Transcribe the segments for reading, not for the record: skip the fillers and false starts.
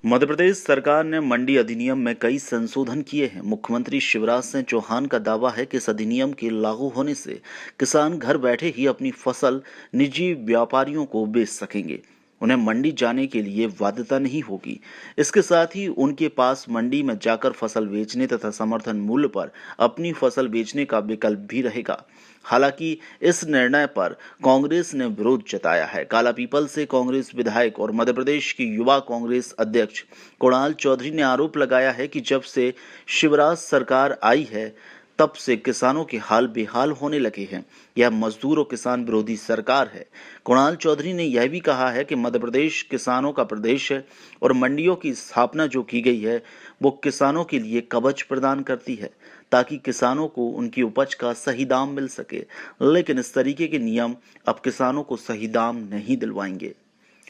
मध्य प्रदेश सरकार ने मंडी अधिनियम में कई संशोधन किए हैं। मुख्यमंत्री शिवराज सिंह चौहान का दावा है कि इस अधिनियम के लागू होने से किसान घर बैठे ही अपनी फसल निजी व्यापारियों को बेच सकेंगे। उन्हें मंडी जाने के लिए बाध्यता नहीं होगी। इसके साथ ही उनके पास मंडी में जाकर फसल बेचने तथा समर्थन मूल्य पर अपनी फसल बेचने का विकल्प भी रहेगा। हालांकि इस निर्णय पर कांग्रेस ने विरोध जताया है। कालापीपल से कांग्रेस विधायक और मध्य प्रदेश की युवा कांग्रेस अध्यक्ष कुणाल चौधरी ने आरोप लगाया है कि जब से शिवराज सरकार आई है तब से किसानों के हाल बेहाल होने लगे हैं। यह मजदूर और किसान विरोधी सरकार है। कुणाल चौधरी ने यह भी कहा है कि मध्य प्रदेश किसानों का प्रदेश है और मंडियों की स्थापना जो की गई है वो किसानों के लिए कवच प्रदान करती है ताकि किसानों को उनकी उपज का सही दाम मिल सके। लेकिन इस तरीके के नियम अब किसानों को सही दाम नहीं दिलवाएंगे।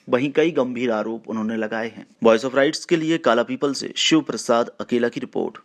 वहीं कई गंभीर आरोप उन्होंने लगाए हैं। वॉइस ऑफ राइट्स के लिए कालापीपल से शिव प्रसाद अकेला की रिपोर्ट।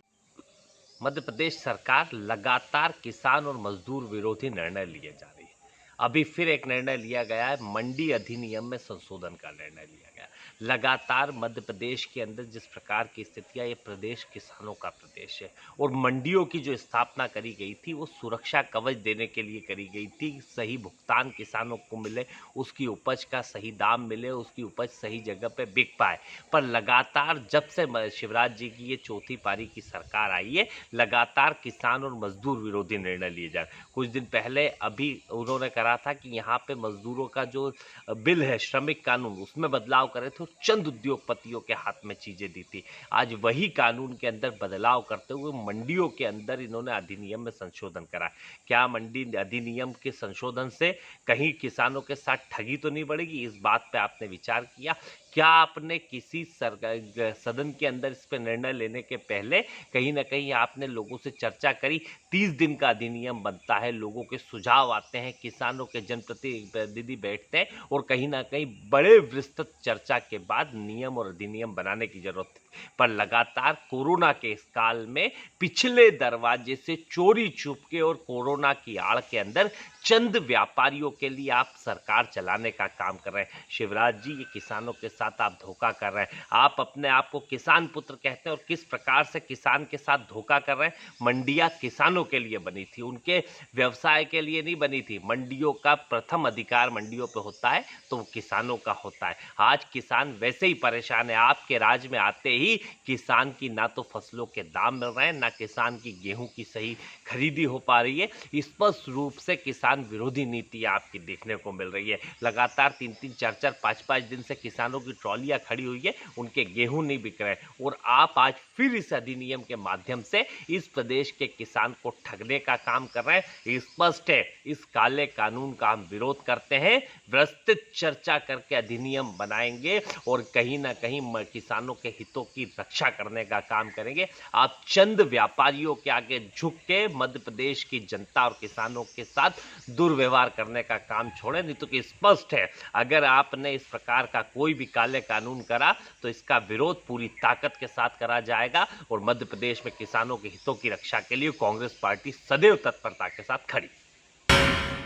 मध्य प्रदेश सरकार लगातार किसान और मजदूर विरोधी निर्णय लिए जा रही है। अभी फिर एक निर्णय लिया गया है, मंडी अधिनियम में संशोधन का निर्णय लिया गया। लगातार मध्य प्रदेश के अंदर जिस प्रकार की स्थितियां, ये प्रदेश किसानों का प्रदेश है और मंडियों की जो स्थापना करी गई थी वो सुरक्षा कवच देने के लिए करी गई थी। सही भुगतान किसानों को मिले, उसकी उपज का सही दाम मिले, उसकी उपज सही जगह पे बिक पाए। पर लगातार जब से शिवराज जी की ये चौथी पारी की सरकार आई है, लगातार किसान और मजदूर विरोधी निर्णय लिए जा रहे हैं। कुछ दिन पहले अभी उन्होंने कहा था कि यहाँ पे मजदूरों का जो बिल है, श्रमिक कानून, उसमें बदलाव करे तो चंद उद्योगपतियों के हाथ में चीजें दी थी। आज वही कानून के अंदर बदलाव करते हुए मंडियों के अंदर इन्होंने अधिनियम में संशोधन करा। क्या मंडी अधिनियम के संशोधन से कहीं किसानों के साथ ठगी तो नहीं बढ़ेगी? इस बात पे आपने विचार किया? क्या आपने किसी सदन के अंदर इस पर निर्णय लेने के पहले कहीं ना कहीं आपने लोगों से चर्चा करी? 30 दिन का अधिनियम बनता है, लोगों के सुझाव आते हैं, किसानों के जनप्रतिनिधि बैठते हैं और कहीं ना कहीं बड़े विस्तृत चर्चा के बाद नियम और अधिनियम बनाने की जरूरत है। पर लगातार कोरोना के इस काल में पिछले दरवाजे से चोरी छुपके और कोरोना की आड़ के अंदर चंद व्यापारियों के लिए आप सरकार चलाने का काम कर रहे हैं। शिवराज जी, ये किसानों के साथ आप धोखा कर रहे हैं। आप अपने आप को किसान पुत्र कहते हैं और किस प्रकार से किसान के साथ धोखा कर रहे हैं। मंडियां किसानों के लिए बनी थी, उनके व्यवसाय के लिए नहीं बनी थी। मंडियों का प्रथम अधिकार मंडियों पे होता है तो वो किसानों का होता है। आज किसान वैसे ही परेशान है। आपके राज में आते ही किसान की ना तो फसलों के दाम मिल रहे हैं, ना किसान की गेहूं की सही खरीदी हो पा रही है। स्पष्ट रूप से किसान विरोधी नीति आपकी देखने को मिल रही है। लगातार 3-3, 4-4, 5-5 दिन से किसानों की ट्रॉलियां खड़ी हुई है, उनके गेहूं नहीं बिक रहे और आप आज फिर इस अधिनियम के माध्यम से इस प्रदेश के किसान को ठगने का काम कर रहे हैं। स्पष्ट है, इस काले कानून का हम विरोध करते हैं। विस्तृत चर्चा करके अधिनियम बनाएंगे और कहीं ना कहीं किसानों के हितों की रक्षा करने का काम करेंगे। आप चंद व्यापारियों के आगे झुक के मध्य प्रदेश की जनता और किसानों के साथ दुर्व्यवहार करने का काम छोड़े, नहीं तो कि स्पष्ट है, अगर आपने इस प्रकार का कोई भी काले कानून करा तो इसका विरोध पूरी ताकत के साथ करा जाएगा और मध्य प्रदेश में किसानों के हितों की रक्षा के लिए कांग्रेस पार्टी सदैव तत्परता के साथ खड़ी।